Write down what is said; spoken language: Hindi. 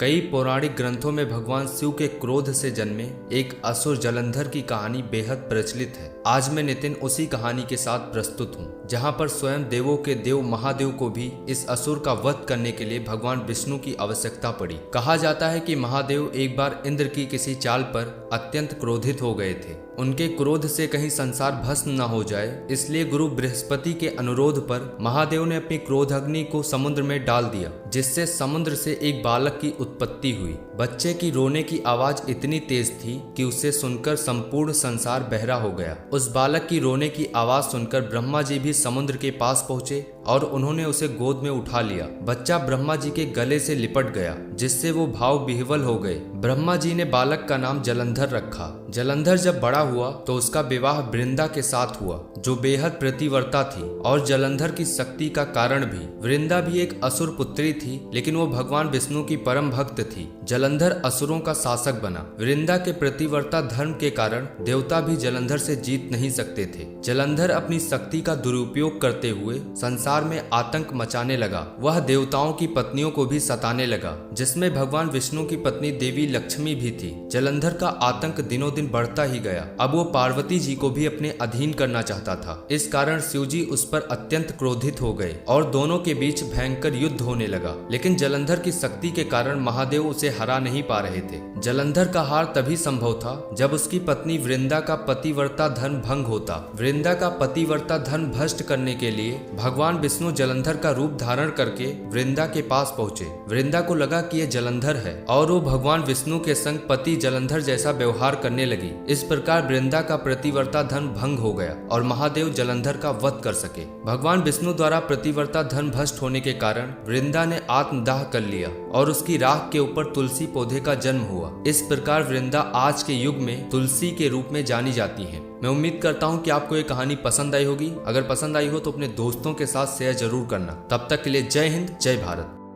कई पौराणिक ग्रंथों में भगवान शिव के क्रोध से जन्मे एक असुर जलंधर की कहानी बेहद प्रचलित है। आज मैं नितिन उसी कहानी के साथ प्रस्तुत हूँ, जहाँ पर स्वयं देवों के देव महादेव को भी इस असुर का वध करने के लिए भगवान विष्णु की आवश्यकता पड़ी। कहा जाता है कि महादेव एक बार इंद्र की किसी चाल पर अत्यंत क्रोधित हो गए थे। उनके क्रोध से कहीं संसार भस्म न हो जाए, इसलिए गुरु बृहस्पति के अनुरोध पर महादेव ने अपनी क्रोध अग्नि को समुद्र में डाल दिया, जिससे समुद्र से एक बालक की उत्पत्ति हुई। बच्चे की रोने की आवाज इतनी तेज थी कि उसे सुनकर संपूर्ण संसार बहरा हो गया। उस बालक की रोने की आवाज सुनकर ब्रह्मा जी भी समुद्र के पास पहुंचे और उन्होंने उसे गोद में उठा लिया। बच्चा ब्रह्मा जी के गले से लिपट गया, जिससे वो भाव विह्वल हो गए। ब्रह्मा जी ने बालक का नाम जलंधर रखा। जलंधर जब बड़ा हुआ तो उसका विवाह वृंदा के साथ हुआ, जो बेहद प्रतिवर्ता थी और जलंधर की शक्ति का कारण भी। वृंदा भी एक असुर पुत्री थी, लेकिन वो भगवान विष्णु की परम भक्त थी। जलंधर असुरों का शासक बना। वृंदा के प्रतिवर्ता धर्म के कारण देवता भी जलंधर से जीत नहीं सकते थे। जलंधर अपनी शक्ति का दुरुपयोग करते हुए संसार में आतंक मचाने लगा। वह देवताओं की पत्नियों को भी सताने लगा, जिसमें भगवान विष्णु की पत्नी देवी लक्ष्मी भी थी। जलंधर का आतंक दिनों दिन बढ़ता ही गया। अब वो पार्वती जी को भी अपने अधीन करना चाहता था। इस कारण शिव जी उस पर अत्यंत क्रोधित हो गए और दोनों के बीच भयंकर युद्ध होने लगा। लेकिन जलंधर की शक्ति के कारण महादेव उसे हरा नहीं पा रहे थे। जलंधर का हार तभी संभव था जब उसकी पत्नी वृंदा का पतिव्रता धर्म भंग होता। वृंदा का पतिव्रता धर्म भ्रष्ट करने के लिए भगवान विष्णु जलंधर का रूप धारण करके वृंदा के पास पहुंचे। वृंदा को लगा कि यह जलंधर है और वो भगवान विष्णु के संग पति जलंधर जैसा व्यवहार करने लगी। इस प्रकार वृंदा का प्रतिवर्ता धर्म भंग हो गया और महादेव जलंधर का वध कर सके। भगवान विष्णु द्वारा प्रतिवर्ता धर्म भ्रष्ट होने के कारण वृंदा ने आत्मदाह कर लिया और उसकी राख के ऊपर तुलसी पौधे का जन्म हुआ। इस प्रकार वृंदा आज के युग में तुलसी के रूप में जानी जाती है। मैं उम्मीद करता हूँ कि आपको ये कहानी पसंद आई होगी। अगर पसंद आई हो तो अपने दोस्तों के साथ शेयर जरूर करना। तब तक के लिए जय हिंद, जय भारत।